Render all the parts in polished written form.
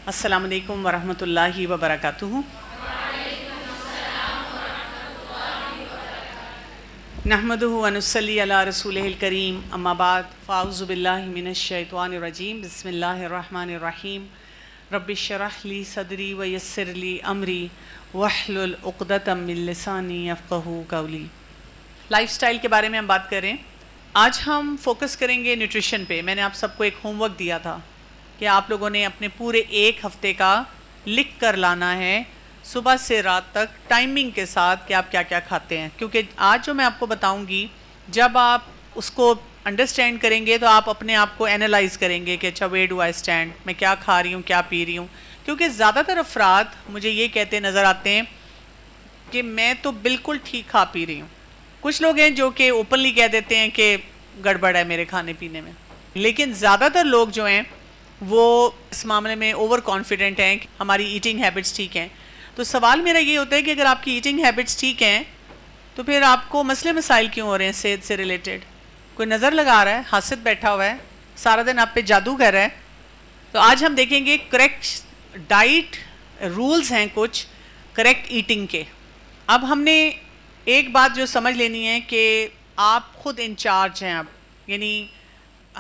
السلام علیکم ورحمۃ اللہ وبرکاتہ۔ نحمدہ ونصلی علی رسولہ الکریم، اما بعد فاعوذ باللہ من الشیطان الرجیم، بسم اللہ الرحمن الرحیم۔ رب اشرح لی صدری ویسر لی امری واحلل عقدۃ من لسانی یفقہوا قولی۔ لائف سٹائل کے بارے میں ہم بات کریں۔ آج ہم فوکس کریں گے نیوٹریشن پہ۔ میں نے آپ سب کو ایک ہوم ورک دیا تھا کہ آپ لوگوں نے اپنے پورے ایک ہفتے کا لکھ کر لانا ہے صبح سے رات تک ٹائمنگ کے ساتھ کہ آپ کیا کیا کھاتے ہیں، کیونکہ آج جو میں آپ کو بتاؤں گی جب آپ اس کو انڈرسٹینڈ کریں گے تو آپ اپنے آپ کو اینالائز کریں گے کہ اچھا ویئر ڈو آئی اسٹینڈ، میں کیا کھا رہی ہوں، کیا پی رہی ہوں۔ کیونکہ زیادہ تر افراد مجھے یہ کہتے نظر آتے ہیں کہ میں تو بالکل ٹھیک کھا پی رہی ہوں۔ کچھ لوگ ہیں جو کہ اوپنلی کہہ دیتے ہیں کہ گڑبڑ ہے میرے کھانے پینے میں، لیکن زیادہ تر لوگ جو ہیں وہ اس معاملے میں اوور کانفیڈنٹ ہیں کہ ہماری ایٹنگ ہیبٹس ٹھیک ہیں۔ تو سوال میرا یہ ہوتا ہے کہ اگر آپ کی ایٹنگ ہیبٹس ٹھیک ہیں تو پھر آپ کو مسئلے مسائل کیوں ہو رہے ہیں صحت سے ریلیٹڈ؟ کوئی نظر لگا رہا ہے، حاسد بیٹھا ہوا ہے، سارا دن آپ پہ جادو کر رہا ہے؟ تو آج ہم دیکھیں گے کریکٹ ڈائٹ رولز ہیں کچھ کریکٹ ایٹنگ کے۔ اب ہم نے ایک بات جو سمجھ لینی ہے کہ آپ خود انچارج ہیں اب، یعنی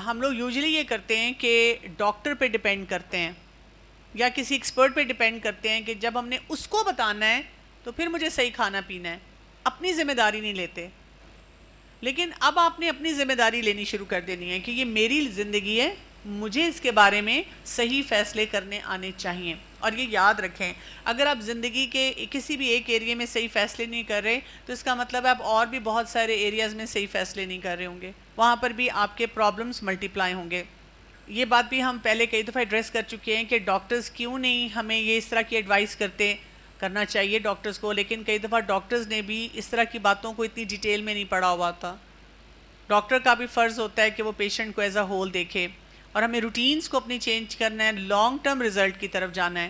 ہم لوگ یوزلی یہ کرتے ہیں کہ ڈاکٹر پہ ڈیپینڈ کرتے ہیں یا کسی ایکسپرٹ پہ ڈیپینڈ کرتے ہیں کہ جب ہم نے اس کو بتانا ہے تو پھر مجھے صحیح کھانا پینا ہے، اپنی ذمہ داری نہیں لیتے۔ لیکن اب آپ نے اپنی ذمہ داری لینی شروع کر دینی ہے کہ یہ میری زندگی ہے، مجھے اس کے بارے میں صحیح فیصلے کرنے آنے چاہیے۔ اور یہ یاد رکھیں، اگر آپ زندگی کے کسی بھی ایک ایریے میں صحیح فیصلے نہیں کر رہے تو اس کا مطلب ہے آپ اور بھی بہت سارے ایریاز میں صحیح فیصلے نہیں کر رہے ہوں گے، وہاں پر بھی آپ کے پرابلمز ملٹیپلائی ہوں گے۔ یہ بات بھی ہم پہلے کئی دفعہ ایڈریس کر چکے ہیں کہ ڈاکٹرز کیوں نہیں ہمیں یہ اس طرح کی ایڈوائس کرتے، کرنا چاہیے ڈاکٹرز کو، لیکن کئی دفعہ ڈاکٹرز نے بھی اس طرح کی باتوں کو اتنی ڈیٹیل میں نہیں پڑھا ہوا تھا۔ ڈاکٹر کا بھی فرض ہوتا ہے کہ وہ پیشنٹ کو ایز اے ہول دیکھے، اور ہمیں روٹینز کو اپنی چینج کرنا ہے، لانگ ٹرم رزلٹ کی طرف جانا ہے۔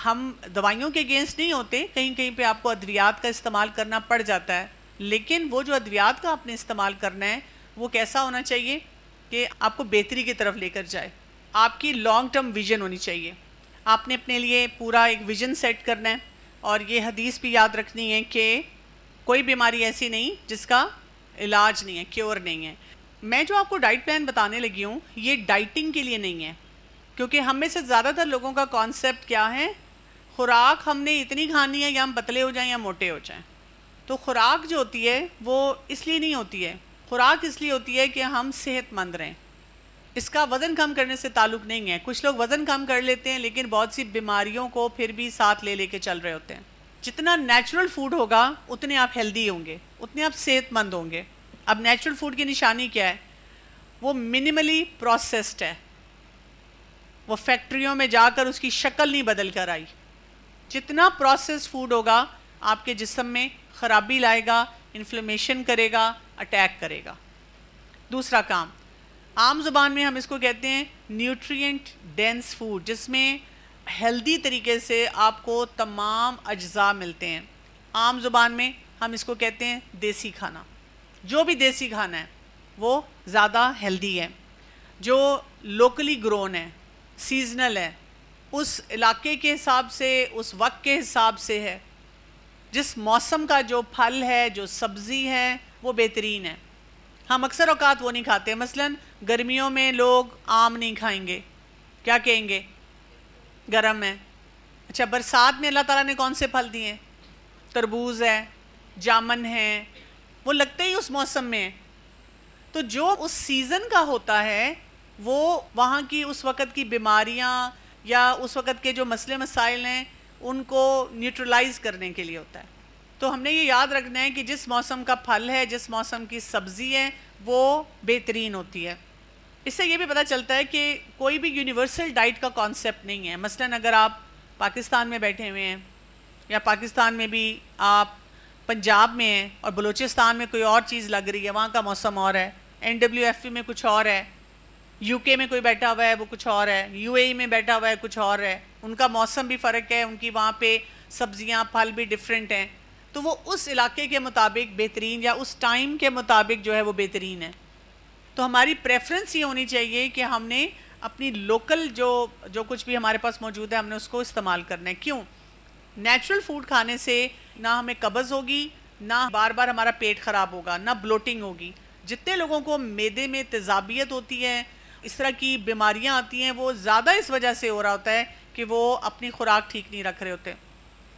ہم دوائیوں کے اگینسٹ نہیں ہوتے، کہیں کہیں پہ آپ کو ادویات کا استعمال کرنا پڑ جاتا ہے، لیکن وہ جو ادویات کا آپ نے استعمال کرنا ہے وہ کیسا ہونا چاہیے کہ آپ کو بہتری کی طرف لے کر جائے۔ آپ کی لانگ ٹرم ویژن ہونی چاہیے، آپ نے اپنے لیے پورا ایک ویژن سیٹ کرنا ہے، اور یہ حدیث بھی یاد رکھنی ہے کہ کوئی بیماری ایسی نہیں جس کا علاج نہیں ہے، کیور نہیں ہے۔ میں جو آپ کو ڈائٹ پلان بتانے لگی ہوں یہ ڈائٹنگ کے لیے نہیں ہے، کیونکہ ہم میں سے زیادہ تر لوگوں کا کانسیپٹ کیا ہے، خوراک ہم نے اتنی کھانی ہے یا ہم پتلے ہو جائیں یا موٹے ہو جائیں۔ تو خوراک جو ہوتی ہے وہ اس لیے نہیں ہوتی ہے، خوراک اس لیے ہوتی ہے کہ ہم صحت مند رہیں، اس کا وزن کم کرنے سے تعلق نہیں ہے۔ کچھ لوگ وزن کم کر لیتے ہیں لیکن بہت سی بیماریوں کو پھر بھی ساتھ لے کے چل رہے ہوتے ہیں۔ جتنا نیچرل فوڈ ہوگا اتنے آپ ہیلدی ہوں گے، اتنے آپ صحت مند ہوں گے۔ اب نیچرل فوڈ کی نشانی کیا ہے؟ وہ منیملی پروسیسڈ ہے، وہ فیکٹریوں میں جا کر اس کی شکل نہیں بدل کر آئی۔ جتنا پروسیسڈ فوڈ ہوگا آپ کے جسم میں خرابی لائے گا، انفلیمیشن کرے گا، اٹیک کرے گا۔ دوسرا کام، عام زبان میں ہم اس کو کہتے ہیں نیوٹرینٹ ڈینس فوڈ، جس میں ہیلدی طریقے سے آپ کو تمام اجزاء ملتے ہیں۔ عام زبان میں ہم اس کو کہتے ہیں دیسی کھانا۔ جو بھی دیسی کھانا ہے وہ زیادہ ہیلدی ہے، جو لوکلی گرون ہے، سیزنل ہے، اس علاقے کے حساب سے، اس وقت کے حساب سے ہے، جس موسم کا جو پھل ہے، جو سبزی ہے وہ بہترین ہے۔ ہم اکثر اوقات وہ نہیں کھاتے، مثلاً گرمیوں میں لوگ آم نہیں کھائیں گے، کیا کہیں گے؟ گرم ہے۔ اچھا، برسات میں اللہ تعالیٰ نے کون سے پھل دیے ہیں؟ تربوز ہے، جامن ہے، وہ لگتے ہی اس موسم میں ہیں۔ تو جو اس سیزن کا ہوتا ہے وہ وہاں کی اس وقت کی بیماریاں یا اس وقت کے جو مسئلے مسائل ہیں ان کو نیوٹرلائز کرنے کے لیے ہوتا ہے۔ تو ہم نے یہ یاد رکھنا ہے کہ جس موسم کا پھل ہے، جس موسم کی سبزی ہے وہ بہترین ہوتی ہے۔ اس سے یہ بھی پتہ چلتا ہے کہ کوئی بھی یونیورسل ڈائٹ کا کانسیپٹ نہیں ہے۔ مثلاً اگر آپ پاکستان میں بیٹھے ہوئے ہیں یا پاکستان میں بھی آپ پنجاب میں ہیں اور بلوچستان میں کوئی اور چیز لگ رہی ہے، وہاں کا موسم اور ہے، NWFP میں کچھ اور ہے، UK میں کوئی بیٹھا ہوا ہے وہ کچھ اور ہے، UAE میں بیٹھا ہوا ہے کچھ اور ہے، ان کا موسم بھی فرق ہے، ان کی وہاں پہ سبزیاں پھل بھی ڈیفرنٹ ہیں، تو وہ اس علاقے کے مطابق بہترین یا اس ٹائم کے مطابق جو ہے وہ بہترین ہے۔ تو ہماری پریفرنس یہ ہونی چاہیے کہ ہم نے اپنی لوکل جو کچھ بھی ہمارے پاس موجود ہے ہم نے اس کو استعمال کرنا ہے. کیوں؟ نیچرل فوڈ کھانے سے نہ ہمیں قبض ہوگی، نہ بار بار ہمارا پیٹ خراب ہوگا، نہ بلوٹنگ ہوگی. جتنے لوگوں کو معدے میں تیزابیت ہوتی ہے، اس طرح کی بیماریاں آتی ہیں، وہ زیادہ اس وجہ سے ہو رہا ہوتا ہے کہ وہ اپنی خوراک ٹھیک نہیں رکھ رہے ہوتے.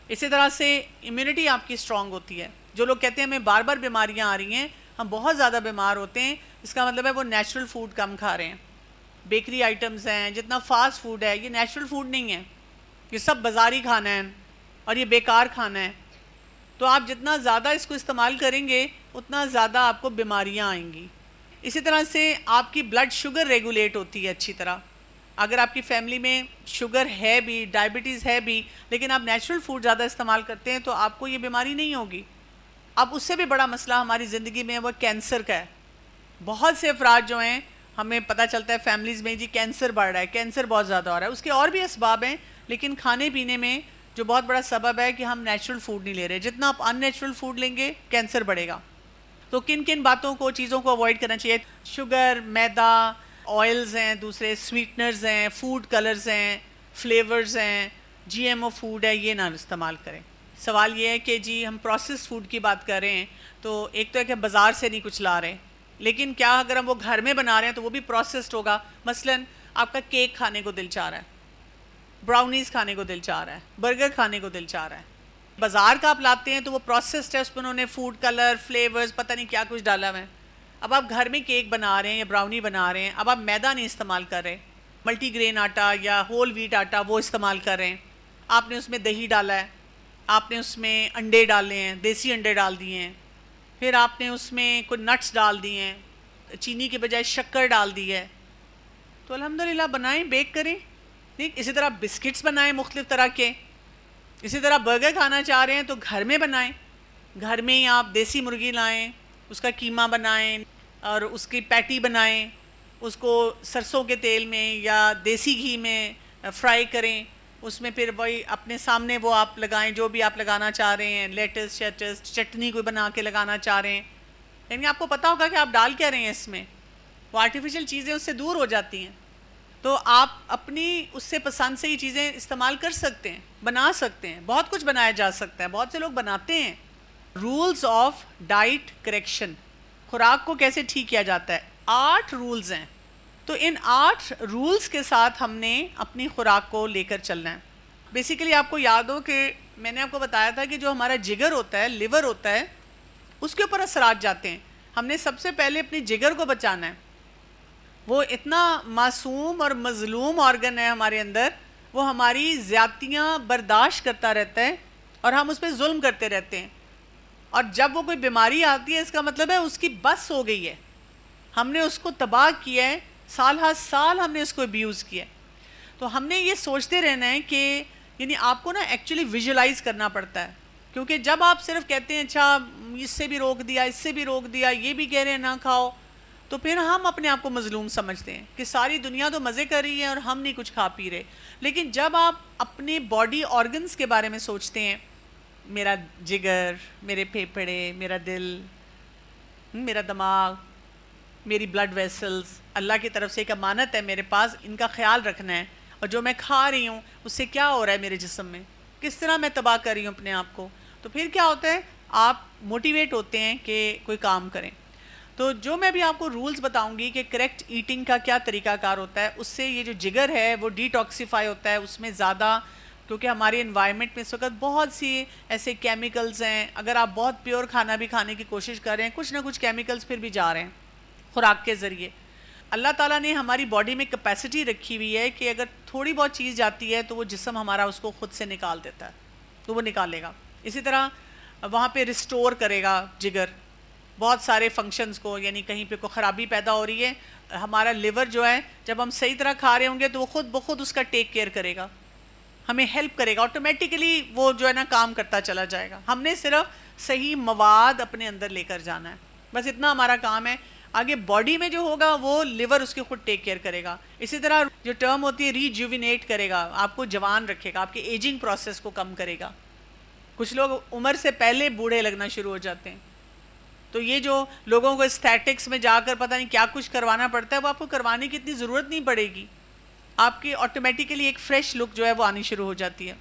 اسی طرح سے امیونٹی آپ کی اسٹرانگ ہوتی ہے. جو لوگ کہتے ہیں ہمیں بار بار بیماریاں آ رہی ہیں، ہم بہت زیادہ بیمار ہوتے ہیں، اس کا مطلب ہے وہ نیچرل فوڈ کم کھا رہے ہیں. بیکری آئٹمز ہیں، جتنا فاسٹ فوڈ ہے، یہ نیچرل فوڈ نہیں ہے، یہ سب بازاری کھانا ہے اور یہ بیکار کھانا ہے. تو آپ جتنا زیادہ اس کو استعمال کریں گے اتنا زیادہ آپ کو بیماریاں آئیں گی. اسی طرح سے آپ کی بلڈ شوگر ریگولیٹ ہوتی ہے اچھی طرح. اگر آپ کی فیملی میں شوگر ہے بھی، ڈائبٹیز ہے بھی، لیکن آپ نیچرل فوڈ زیادہ استعمال کرتے ہیں تو آپ کو یہ بیماری نہیں ہوگی. اب اس سے بھی بڑا مسئلہ ہماری زندگی میں وہ کینسر کا ہے. بہت سے افراد جو ہیں ہمیں پتہ چلتا ہے فیملیز میں جی کینسر بڑھ رہا ہے، کینسر بہت زیادہ ہو رہا ہے. اس کے اور بھی اسباب ہیں، لیکن کھانے پینے میں جو بہت بڑا سبب ہے کہ ہم نیچرل فوڈ نہیں لے رہے. جتنا آپ ان نیچرل فوڈ لیں گے کینسر بڑھے گا. تو کن کن باتوں کو، چیزوں کو اوائڈ کرنا چاہیے؟ شوگر، میدا، آئلز ہیں، دوسرے سویٹنرز ہیں، فوڈ کلرز ہیں، فلیورز ہیں، جی ایم او فوڈ ہے، یہ نہ استعمال کریں. سوال یہ ہے کہ جی ہم پروسیس فوڈ کی بات کر رہے ہیں تو ایک تو ہے کہ بازار سے نہیں کچھ لا رہے، لیکن کیا اگر ہم وہ گھر میں بنا رہے ہیں تو وہ بھی پروسیسڈ ہوگا؟ مثلاً آپ کا کیک کھانے کو دل چاہ رہا ہے، براؤنیز کھانے کو دل چاہ رہا ہے، برگر کھانے کو دل چاہ رہا ہے. بازار کا آپ لاتے ہیں تو وہ پروسیسڈ ہے، اس میں انہوں نے فوڈ کلر، فلیورز، پتہ نہیں کیا کچھ ڈالا ہوا ہے. اب آپ گھر میں کیک بنا رہے ہیں یا براؤنی بنا رہے ہیں، اب آپ میدا نہیں استعمال کر رہے، ملٹی گرین آٹا یا ہول ویٹ آٹا وہ استعمال کر رہے ہیں. آپ نے اس میں دہی ڈالا ہے، آپ نے اس میں انڈے ڈالے ہیں، دیسی انڈے ڈال دیے ہیں، پھر آپ نے اس میں کوئی نٹس ڈال دیے ہیں، چینی کے بجائے شکر ڈال دی ہے. تو الحمدللہ بنائیں، بیک کریں. ٹھیک، اسی طرح بسکٹس بنائیں مختلف طرح کے. اسی طرح برگر کھانا چاہ رہے ہیں تو گھر میں بنائیں. گھر میں ہی آپ دیسی مرغی لائیں، اس کا قیمہ بنائیں اور اس کی پیٹی بنائیں، اس کو سرسوں کے تیل میں یا دیسی گھی میں فرائی کریں. اس میں پھر وہی اپنے سامنے وہ آپ لگائیں جو بھی آپ لگانا چاہ رہے ہیں، لیٹس شیٹس، چٹنی کوئی بنا کے لگانا چاہ رہے ہیں. یعنی آپ کو پتہ ہوگا کہ آپ ڈال کیا رہے ہیں اس میں. وہ آرٹیفیشل چیزیں اس سے دور ہو جاتی ہیں. تو آپ اپنی اس سے پسند سے یہ چیزیں استعمال کر سکتے ہیں، بنا سکتے ہیں. بہت کچھ بنایا جا سکتا ہے، بہت سے لوگ بناتے ہیں. رولز آف ڈائٹ کریکشن، خوراک کو کیسے ٹھیک کیا جاتا ہے. 8 رولز ہیں. تو ان 8 رولز کے ساتھ ہم نے اپنی خوراک کو لے کر چلنا ہے. بیسیکلی آپ کو یاد ہو کہ میں نے آپ کو بتایا تھا کہ جو ہمارا جگر ہوتا ہے، لیور ہوتا ہے، اس کے اوپر اثرات جاتے ہیں. ہم نے سب سے پہلے اپنی جگر کو بچانا ہے. وہ اتنا معصوم اور مظلوم آرگن ہے ہمارے اندر، وہ ہماری زیادتیاں برداشت کرتا رہتا ہے اور ہم اس پہ ظلم کرتے رہتے ہیں. اور جب وہ کوئی بیماری آتی ہے اس کا مطلب ہے اس کی بس ہو گئی ہے، ہم نے اس کو تباہ کیا ہے، سال ہر سال ہم نے اس کو ابیوز کیا ہے. تو ہم نے یہ سوچتے رہنا ہے کہ یعنی آپ کو نا ایکچولی ویژولائز کرنا پڑتا ہے. کیونکہ جب آپ صرف کہتے ہیں اچھا اس سے بھی روک دیا، اس سے بھی روک دیا، یہ بھی کہہ رہے ہیں نہ کھاؤ، تو پھر ہم اپنے آپ کو مظلوم سمجھتے ہیں کہ ساری دنیا تو مزے کر رہی ہے اور ہم نہیں کچھ کھا پی رہے. لیکن جب آپ اپنے باڈی آرگنز کے بارے میں سوچتے ہیں، میرا جگر، میرے پھیپھڑے، میرا دل، میرا دماغ، میری بلڈ ویسلز، اللہ کی طرف سے ایک امانت ہے میرے پاس، ان کا خیال رکھنا ہے. اور جو میں کھا رہی ہوں اس سے کیا ہو رہا ہے میرے جسم میں، کس طرح میں تباہ کر رہی ہوں اپنے آپ کو. تو پھر کیا ہوتا ہے، آپ موٹیویٹ ہوتے ہیں کہ کوئی کام کریں. تو جو میں بھی آپ کو رولز بتاؤں گی کہ کریکٹ ایٹنگ کا کیا طریقہ کار ہوتا ہے، اس سے یہ جو جگر ہے وہ ڈی ٹاکسیفائی ہوتا ہے. اس میں زیادہ، کیونکہ ہمارے انوائرمنٹ میں اس وقت بہت سی ایسے کیمیکلز ہیں، اگر آپ بہت پیور کھانا بھی کھانے کی کوشش کر رہے ہیں، کچھ نہ کچھ کیمیکلز پھر بھی جا رہے ہیں خوراک کے ذریعے. اللہ تعالیٰ نے ہماری باڈی میں کیپیسٹی رکھی ہوئی ہے کہ اگر تھوڑی بہت چیز جاتی ہے تو وہ جسم ہمارا اس کو خود سے نکال دیتا ہے، تو وہ نکالے گا. اسی طرح وہاں پہ ریسٹور کرے گا جگر بہت سارے فنکشنز کو. یعنی کہیں پہ کوئی خرابی پیدا ہو رہی ہے، ہمارا لیور جو ہے جب ہم صحیح طرح کھا رہے ہوں گے تو وہ خود بخود اس کا ٹیک کیئر کرے گا، ہمیں ہیلپ کرے گا، آٹومیٹیکلی وہ جو ہے نا کام کرتا چلا جائے گا. ہم نے صرف صحیح مواد اپنے اندر لے کر جانا ہے، بس اتنا ہمارا کام ہے. آگے باڈی میں جو ہوگا وہ لیور اس کے خود ٹیک کیئر کرے گا. اسی طرح جو ٹرم ہوتی ہے ریجوینیٹ کرے گا، آپ کو جوان رکھے گا، آپ کے ایجنگ پروسیس کو کم کرے گا. کچھ لوگ عمر سے پہلے بوڑھے لگنا شروع ہو جاتے ہیں. تو یہ جو لوگوں کو اسٹیٹکس میں جا کر پتہ نہیں کیا کچھ کروانا پڑتا ہے، وہ آپ کو کروانے کی اتنی ضرورت نہیں پڑے گی. آپ کی آٹومیٹیکلی ایک فریش لک جو ہے وہ آنی شروع ہو جاتی ہے.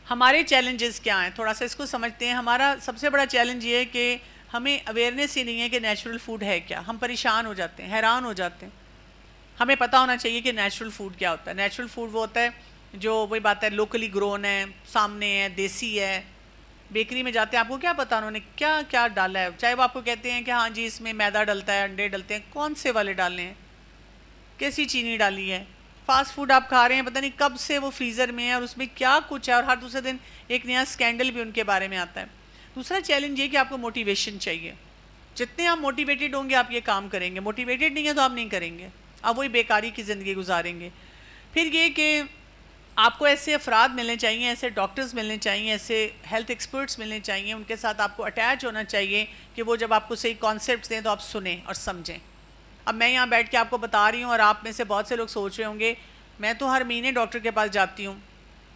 ہمارے چیلنجز کیا ہیں تھوڑا سا اس کو سمجھتے ہیں. ہمارا سب سے بڑا چیلنج یہ ہے کہ ہمیں اویئرنیس ہی نہیں ہے کہ نیچرل فوڈ ہے کیا. ہم پریشان ہو جاتے ہیں, حیران ہو جاتے ہیں. ہمیں پتہ ہونا چاہیے کہ نیچرل فوڈ کیا ہوتا ہے. نیچرل فوڈ وہ ہوتا ہے جو وہی بات ہے لوکلی گرون ہے, سامنے ہے, دیسی ہے. بیکری میں جاتے ہیں, آپ کو کیا پتہ انہوں نے کیا کیا ڈالا ہے. چاہے وہ آپ کو کہتے ہیں کہ ہاں جی اس میں میدا ڈلتا ہے, انڈے ڈلتے ہیں, کون سے والے ڈالنے ہیں, کیسی چینی ڈالی ہے. فاسٹ فوڈ آپ کھا رہے ہیں, پتہ نہیں کب سے وہ فریزر میں ہے اور اس میں کیا کچھ ہے, اور ہر دوسرے دن ایک نیا سکینڈل بھی ان کے بارے میں آتا ہے. دوسرا چیلنج یہ کہ آپ کو موٹیویشن چاہیے. جتنے آپ موٹیویٹڈ ہوں گے آپ یہ کام کریں گے. موٹیویٹڈ نہیں ہے تو آپ نہیں کریں گے, آپ وہی بیکاری کی زندگی گزاریں گے. پھر یہ کہ آپ کو ایسے افراد ملنے چاہیے, ایسے ڈاکٹرز ملنے چاہیے, ایسے ہیلتھ ایکسپرٹس ملنے چاہیے, ان کے ساتھ آپ کو اٹیچ ہونا چاہیے کہ وہ جب آپ کو صحیح کانسیپٹس دیں تو آپ سنیں اور سمجھیں. اب میں یہاں بیٹھ کے آپ کو بتا رہی ہوں اور آپ میں سے بہت سے لوگ سوچ رہے ہوں گے میں تو ہر مہینے ڈاکٹر کے پاس جاتی ہوں,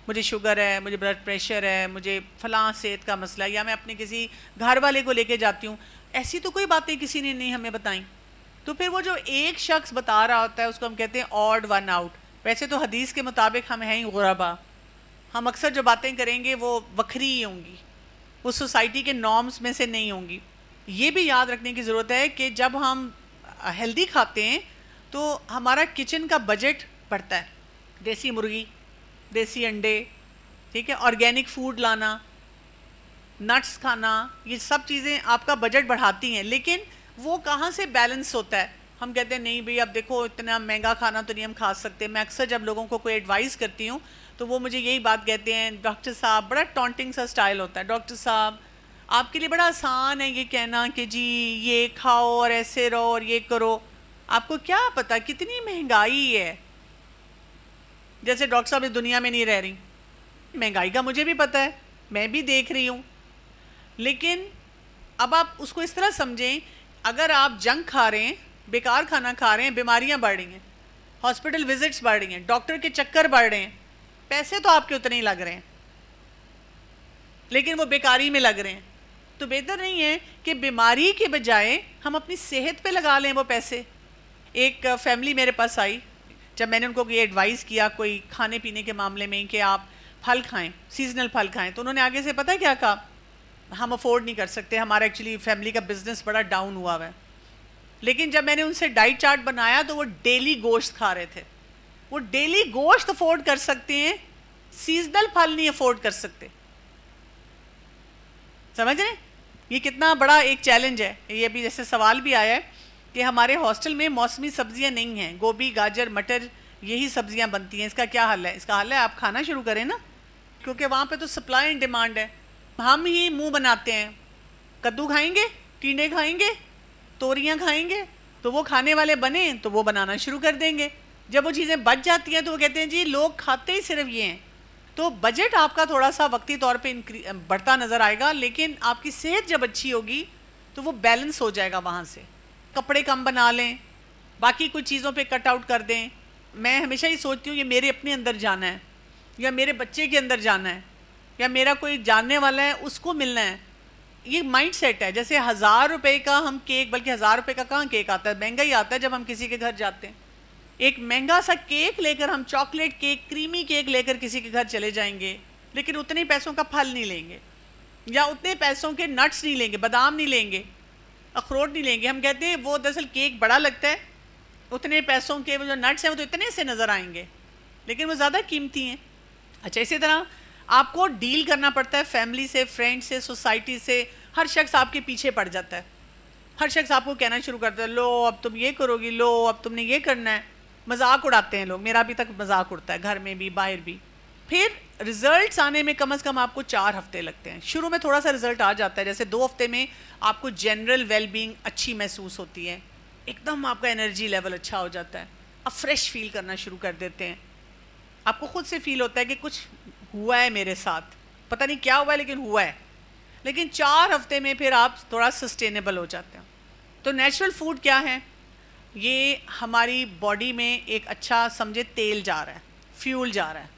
مجھے شوگر ہے, مجھے بلڈ پریشر ہے, مجھے فلاں صحت کا مسئلہ ہے, یا میں اپنے کسی گھر والے کو لے کے جاتی ہوں. ایسی تو کوئی باتیں کسی نے نہیں ہمیں بتائیں. تو پھر وہ جو ایک شخص بتا رہا ہوتا ہے اس کو ہم کہتے ہیں آڈ ون آؤٹ. ویسے تو حدیث کے مطابق ہم ہیں ہی غربا. ہم اکثر جو باتیں کریں گے وہ وکھری ہی ہوں گی, وہ سوسائٹی کے نارمز میں سے نہیں ہوں گی. یہ بھی یاد رکھنے کی ضرورت ہے کہ جب ہم ہیلدی کھاتے ہیں تو ہمارا کچن کا بجٹ بڑھتا ہے. دیسی مرغی, دیسی انڈے, ٹھیک ہے, آرگینک فوڈ لانا, نٹس کھانا, یہ سب چیزیں آپ کا بجٹ بڑھاتی ہیں. لیکن وہ کہاں سے بیلنس ہوتا ہے. ہم کہتے ہیں نہیں بھئی اب دیکھو اتنا مہنگا کھانا تو نہیں ہم کھا سکتے. میں اکثر جب لوگوں کو کوئی ایڈوائز کرتی ہوں تو وہ مجھے یہی بات کہتے ہیں, ڈاکٹر صاحب, بڑا ٹونٹنگ سا سٹائل ہوتا ہے, ڈاکٹر صاحب آپ کے لیے بڑا آسان ہے یہ کہنا کہ جی یہ کھاؤ اور ایسے رہو اور یہ کرو. آپ کو کیا پتہ کتنی مہنگائی ہے. جیسے ڈاکٹر صاحب اس دنیا میں نہیں رہ رہی. مہنگائی کا مجھے بھی پتہ ہے, میں بھی دیکھ رہی ہوں. لیکن اب آپ اس کو اس طرح سمجھیں, اگر آپ جنک کھا رہے ہیں, بیکار کھانا کھا رہے ہیں, بیماریاں بڑھ رہی ہیں, ہاسپٹل وزٹس بڑھ رہی ہیں, ڈاکٹر کے چکر بڑھ رہے ہیں, پیسے تو آپ کے اتنے ہی لگ رہے ہیں لیکن وہ بیکاری میں لگ رہے ہیں. تو بہتر نہیں ہے کہ بیماری کے بجائے ہم اپنی صحت پہ لگا لیں وہ پیسے. ایک فیملی میرے پاس آئی, جب میں نے ان کو یہ ایڈوائز کیا کوئی کھانے پینے کے معاملے میں کہ آپ پھل کھائیں, سیزنل پھل کھائیں, تو انہوں نے آگے سے پتہ کیا کہا, ہم افورڈ نہیں کر سکتے, ہمارا ایکچولی فیملی کا بزنس بڑا ڈاؤن ہوا ہے. لیکن جب میں نے ان سے ڈائٹ چارٹ بنایا تو وہ ڈیلی گوشت کھا رہے تھے. وہ ڈیلی گوشت افورڈ کر سکتے ہیں, سیزنل پھل نہیں افورڈ کر سکتے. سمجھ رہے ہیں یہ کتنا بڑا ایک چیلنج ہے. یہ بھی جیسے سوال بھی آیا ہے کہ ہمارے ہاسٹل میں موسمی سبزیاں نہیں ہیں, گوبھی, گاجر, مٹر, یہی سبزیاں بنتی ہیں, اس کا کیا حل ہے. اس کا حل ہے آپ کھانا شروع کریں نا, کیونکہ وہاں پہ تو سپلائی اینڈ ڈیمانڈ ہے. ہم ہی منہ بناتے ہیں, کدو کھائیں گے, ٹینڈے کھائیں گے, توریاں کھائیں گے, تو وہ کھانے والے بنے تو وہ بنانا شروع کر دیں گے. جب وہ چیزیں بچ جاتی ہیں تو وہ کہتے ہیں جی لوگ کھاتے ہی صرف یہ ہیں. تو بجٹ آپ کا تھوڑا سا وقتی طور پہ بڑھتا نظر آئے گا, لیکن آپ کی صحت جب اچھی ہوگی تو وہ بیلنس ہو جائے گا. وہاں سے کپڑے کم بنا لیں, باقی کچھ چیزوں پہ کٹ آؤٹ کر دیں. میں ہمیشہ ہی سوچتی ہوں یہ میرے اپنے اندر جانا ہے, یا میرے بچے کے اندر جانا ہے, یا میرا کوئی جاننے والا ہے اس کو ملنا ہے. یہ مائنڈ سیٹ ہے. جیسے 1000 روپے کا ہم کیک, بلکہ 1000 روپے کا کہاں کیک آتا ہے, مہنگا ہی آتا ہے جب ہم کسی کے گھر جاتے ہیں. ایک مہنگا سا کیک لے کر, ہم چاکلیٹ کیک, کریمی کیک لے کر کسی کے گھر چلے جائیں گے, لیکن اتنے پیسوں کا پھل نہیں لیں گے, یا اتنے پیسوں کے نٹس نہیں لیں گے, بادام نہیں لیں گے, اخروٹ نہیں لیں گے. ہم کہتے ہیں وہ دراصل کیک بڑا لگتا ہے, اتنے پیسوں کے وہ جو نٹس ہیں وہ تو اتنے سے نظر آئیں گے, لیکن وہ زیادہ قیمتی ہیں. اچھا, اسی طرح آپ کو ڈیل کرنا پڑتا ہے فیملی سے, فرینڈ سے, سوسائٹی سے. ہر شخص آپ کے پیچھے پڑ جاتا ہے. ہر شخص آپ کو کہنا شروع کرتا ہے لو اب تم یہ کرو گی, لو اب تم نے یہ کرنا ہے. مذاق اڑاتے ہیں لوگ, میرا ابھی تک مذاق اڑتا ہے, گھر میں بھی باہر بھی. پھر رزلٹس آنے میں کم از کم آپ کو 4 ہفتے لگتے ہیں. شروع میں تھوڑا سا رزلٹ آ جاتا ہے, جیسے 2 ہفتے میں آپ کو جنرل ویل بینگ اچھی محسوس ہوتی ہے, ایک دم آپ کا انرجی لیول اچھا ہو جاتا ہے, آپ فریش فیل کرنا شروع کر دیتے ہیں. آپ کو خود سے فیل ہوتا ہے کہ کچھ ہوا ہے میرے ساتھ, پتہ نہیں کیا ہوا ہے لیکن ہوا ہے. لیکن 4 ہفتے میں پھر آپ تھوڑا سسٹینیبل ہو جاتے ہیں. تو نیچرل فوڈ کیا ہے, یہ ہماری باڈی میں ایک اچھا سمجھے تیل جا رہا ہے, فیول جا رہا ہے.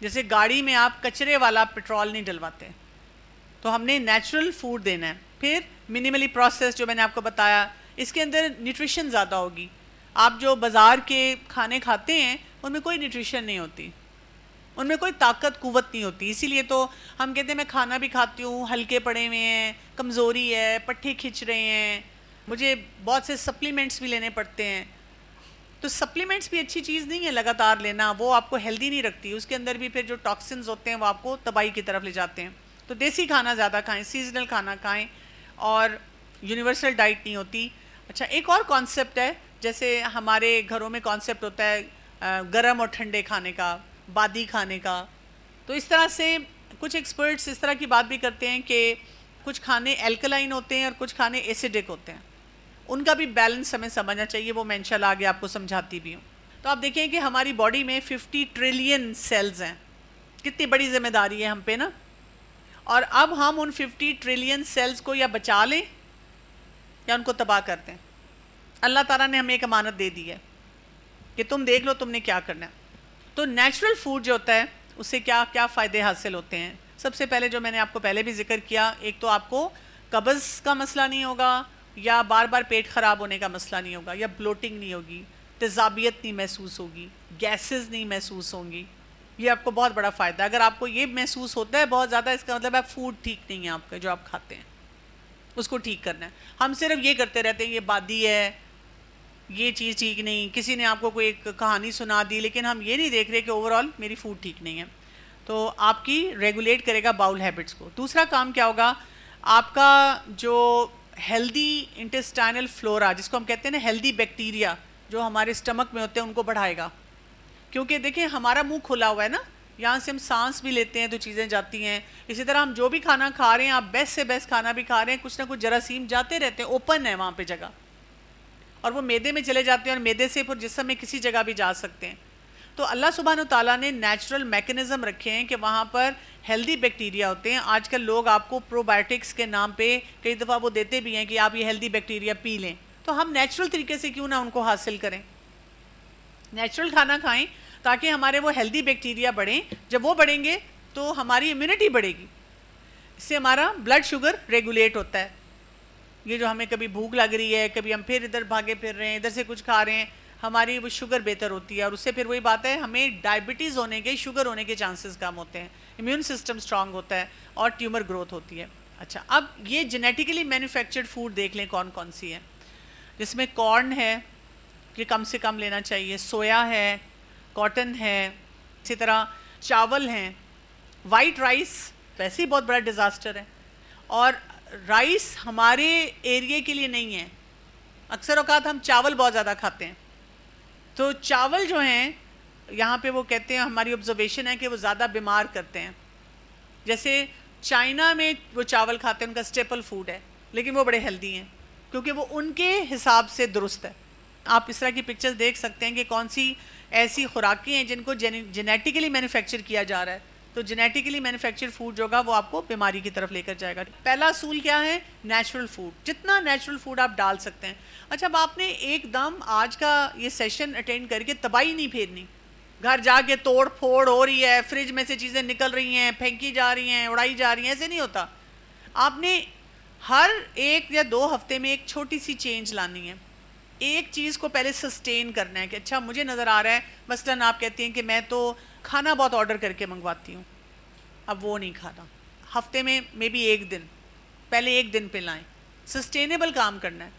جیسے گاڑی میں آپ کچرے والا پیٹرول نہیں ڈلواتے, تو ہم نے نیچرل فوڈ دینا ہے. پھر منیملی پروسیس جو میں نے آپ کو بتایا, اس کے اندر نیوٹریشن زیادہ ہوگی. آپ جو بازار کے کھانے کھاتے ہیں ان میں کوئی نیوٹریشن نہیں ہوتی، ان میں کوئی طاقت قوت نہیں ہوتی. اسی لیے تو ہم کہتے ہیں میں کھانا بھی کھاتی ہوں، ہلکے پڑے ہوئے ہیں، کمزوری ہے، پٹھے کھنچ رہے ہیں، مجھے بہت سے سپلیمنٹس بھی لینے پڑتے ہیں. تو سپلیمنٹس بھی اچھی چیز نہیں ہے لگاتار لینا، وہ آپ کو ہیلدی نہیں رکھتی. اس کے اندر بھی پھر جو ٹاکسنز ہوتے ہیں وہ آپ کو تباہی کی طرف لے جاتے ہیں. تو دیسی کھانا زیادہ کھائیں، سیزنل کھانا کھائیں، اور یونیورسل ڈائٹ نہیں ہوتی. اچھا، ایک اور کانسیپٹ ہے، جیسے ہمارے گھروں میں کانسیپٹ ہوتا ہے گرم اور ٹھنڈے کھانے کا، بادی کھانے کا. تو اس طرح سے کچھ ایکسپرٹس اس طرح کی بات بھی کرتے ہیں کہ کچھ کھانے الکلائن ہوتے ہیں اور کچھ کھانے ایسیڈک ہوتے ہیں. ان کا بھی بیلنس ہمیں سمجھنا چاہیے، وہ میں انشاءاللہ آگے آپ کو سمجھاتی بھی ہوں. تو آپ دیکھیں کہ ہماری باڈی میں 50 ٹریلین سیلز ہیں. کتنی بڑی ذمہ داری ہے ہم پہ نا. اور اب ہم ان 50 ٹریلین سیلز کو یا بچا لیں یا ان کو تباہ کر دیں. اللہ تعالیٰ نے ہمیں ایک امانت دے دی ہے کہ تم دیکھ لو تم نے کیا کرنا ہے. تو نیچرل فوڈ جو ہوتا ہے اس سے کیا کیا فائدے حاصل ہوتے ہیں. سب سے پہلے جو میں نے آپ کو پہلے بھی ذکر کیا، ایک تو آپ کو قبض کا مسئلہ نہیں ہوگا، یا بار بار پیٹ خراب ہونے کا مسئلہ نہیں ہوگا، یا بلوٹنگ نہیں ہوگی، تیزابیت نہیں محسوس ہوگی، گیسز نہیں محسوس ہوں گی. یہ آپ کو بہت بڑا فائدہ ہے. اگر آپ کو یہ محسوس ہوتا ہے بہت زیادہ، اس کا مطلب ہے فوڈ ٹھیک نہیں ہے آپ کا جو آپ کھاتے ہیں، اس کو ٹھیک کرنا ہے. ہم صرف یہ کرتے رہتے ہیں یہ بادی ہے، یہ چیز ٹھیک نہیں. کسی نے آپ کو کوئی ایک کہانی سنا دی، لیکن ہم یہ نہیں دیکھ رہے کہ اوور آل میری فوڈ ٹھیک نہیں ہے. تو آپ کی ریگولیٹ کرے گا باؤل ہیبٹس کو. دوسرا کام کیا ہوگا، آپ کا جو ہیلدی انٹسٹائنل فلورا، جس کو ہم کہتے ہیں نا ہیلدی بیکٹیریا جو ہمارے اسٹمک میں ہوتے ہیں، ان کو بڑھائے گا. کیونکہ دیکھیں ہمارا منہ کھلا ہوا ہے نا، یہاں سے ہم سانس بھی لیتے ہیں تو چیزیں جاتی ہیں. اسی طرح ہم جو بھی کھانا کھا رہے ہیں، آپ بیسٹ سے بیسٹ کھانا بھی کھا رہے ہیں، کچھ نہ کچھ جراثیم جاتے رہتے ہیں، اوپن ہے وہاں پہ جگہ، اور وہ معدے میں چلے جاتے ہیں، اور معدے سے پھر جسم میں کسی جگہ بھی جا سکتے ہیں. تو اللہ سبحانہ تعالیٰ نے نیچرل میکنزم رکھے ہیں کہ وہاں پر ہیلدی بیکٹیریا ہوتے ہیں. آج کل لوگ آپ کو پرو بایوٹکس کے نام پہ کئی دفعہ وہ دیتے بھی ہیں کہ آپ یہ ہیلدی بیکٹیریا پی لیں. تو ہم نیچرل طریقے سے کیوں نہ ان کو حاصل کریں، نیچرل کھانا کھائیں تاکہ ہمارے وہ ہیلدی بیکٹیریا بڑھیں. جب وہ بڑھیں گے تو ہماری امیونٹی بڑھے گی. اس سے ہمارا بلڈ شوگر ریگولیٹ ہوتا ہے. یہ جو ہمیں کبھی بھوک لگ رہی ہے، کبھی ہم پھر ادھر بھاگے پھر رہے ہیں، ادھر سے کچھ کھا رہے ہیں، ہماری وہ شوگر بہتر ہوتی ہے، اور اس سے پھر وہی بات ہے ہمیں ڈائبٹیز ہونے کے، شوگر ہونے کے چانسز کم ہوتے ہیں، امیون سسٹم سٹرانگ ہوتا ہے، اور ٹیومر گروتھ ہوتی ہے. اچھا، اب یہ جینیٹیکلی مینوفیکچرڈ فوڈ دیکھ لیں کون کون سی ہے. جس میں کارن ہے کہ کم سے کم لینا چاہیے، سویا ہے، کاٹن ہے، اسی طرح چاول ہیں. وائٹ رائس ویسے ہی بہت بڑا ڈیزاسٹر ہے، اور رائس ہمارے ایریے کے لیے نہیں ہے. اکثر اوقات ہم چاول بہت زیادہ کھاتے ہیں. تو چاول جو ہیں یہاں پہ وہ کہتے ہیں، ہماری آبزرویشن ہے کہ وہ زیادہ بیمار کرتے ہیں. جیسے چائنا میں وہ چاول کھاتے ہیں، ان کا اسٹیپل فوڈ ہے، لیکن وہ بڑے ہیلدی ہیں کیونکہ وہ ان کے حساب سے درست ہے. آپ اس طرح کی پکچرز دیکھ سکتے ہیں کہ کون سی ایسی خوراکیں ہیں جن کو جینیٹیکلی مینوفیکچر کیا جا رہا ہے. تو جینیٹیکلی مینوفیکچر فوڈ جو ہوگا وہ آپ کو بیماری کی طرف لے کر جائے گا. پہلا اصول کیا ہے؟ نیچرل فوڈ، جتنا نیچرل فوڈ آپ ڈال سکتے ہیں. اچھا، اب آپ نے ایک دم آج کا یہ سیشن اٹینڈ کر کے تباہی نہیں پھیرنی. گھر جا کے توڑ پھوڑ ہو رہی ہے، فریج میں سے چیزیں نکل رہی ہیں، پھینکی جا رہی ہیں، اڑائی جا رہی ہیں، ایسے نہیں ہوتا. آپ نے ہر 1 یا 2 ہفتے میں ایک چھوٹی سی چینج لانی ہے. ایک چیز کو پہلے سسٹین کرنا ہے کہ اچھا مجھے نظر آ رہا ہے، مثلاً آپ کہتی ہیں کہ میں تو کھانا بہت آرڈر کر کے منگواتی ہوں، اب وہ نہیں کھانا. ہفتے میں مے بی 1 دن، پہلے 1 دن پہ لائیں. سسٹینیبل کام کرنا ہے،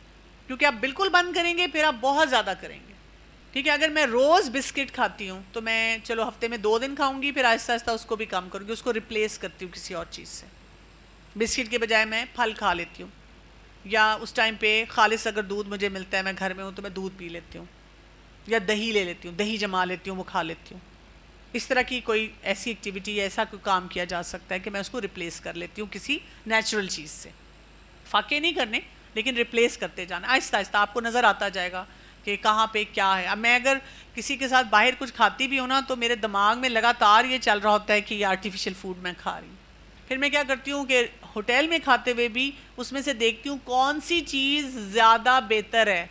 کیونکہ آپ بالکل بند کریں گے پھر آپ بہت زیادہ کریں گے. ٹھیک ہے، اگر میں روز بسکٹ کھاتی ہوں تو میں چلو ہفتے میں 2 دن کھاؤں گی، پھر آہستہ آہستہ اس کو بھی کم کروں گی، اس کو ریپلیس کرتی ہوں کسی اور چیز سے. بسکٹ کے بجائے میں پھل کھا لیتی ہوں، یا اس ٹائم پہ خالص اگر دودھ مجھے ملتا ہے، میں گھر میں ہوں تو میں دودھ پی لیتی ہوں، یا دہی لے لیتی ہوں، دہی جما لیتی ہوں، وہ کھا لیتی ہوں. اس طرح کی کوئی ایسی ایکٹیویٹی، ایسا کوئی کام کیا جا سکتا ہے کہ میں اس کو ریپلیس کر لیتی ہوں کسی نیچرل چیز سے. فاقے نہیں کرنے، لیکن ریپلیس کرتے جانا آہستہ آہستہ. آپ کو نظر آتا جائے گا کہ کہاں پہ کیا ہے. اب میں اگر کسی کے ساتھ باہر کچھ کھاتی بھی ہوں نا، تو میرے دماغ میں لگاتار یہ چل رہا ہوتا ہے کہ یہ آرٹیفیشل فوڈ میں کھا رہی ہوں. پھر میں کیا کرتی ہوں کہ ہوٹل میں کھاتے ہوئے بھی اس میں سے دیکھتی ہوں کون سی چیز زیادہ بہتر ہے،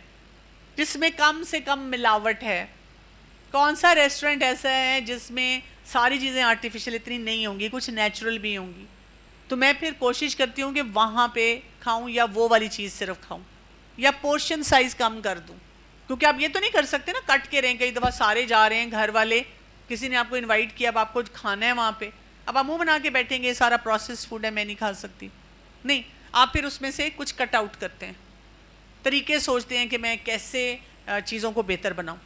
جس میں کم سے کم ملاوٹ ہے. کون سا ریسٹورنٹ ایسا ہے جس میں ساری چیزیں آرٹیفیشل اتنی نہیں ہوں گی، کچھ نیچرل بھی ہوں گی. تو میں پھر کوشش کرتی ہوں کہ وہاں پہ کھاؤں، یا وہ والی چیز صرف کھاؤں، یا پورشن سائز کم کر دوں. کیونکہ آپ یہ تو نہیں کر سکتے نا کٹ کے رہیں، کئی دفعہ سارے جا رہے ہیں گھر والے، کسی نے آپ کو انوائٹ کیا، اب آپ کو کھانا ہے وہاں پہ، اب آپ منہ بنا کے بیٹھیں گے یہ سارا پروسیس فوڈ ہے میں نہیں کھا سکتی، نہیں، آپ پھر اس میں سے کچھ کٹ آؤٹ کرتے ہیں، طریقے سوچتے ہیں کہ میں کیسے چیزوں کو بہتر بناؤں.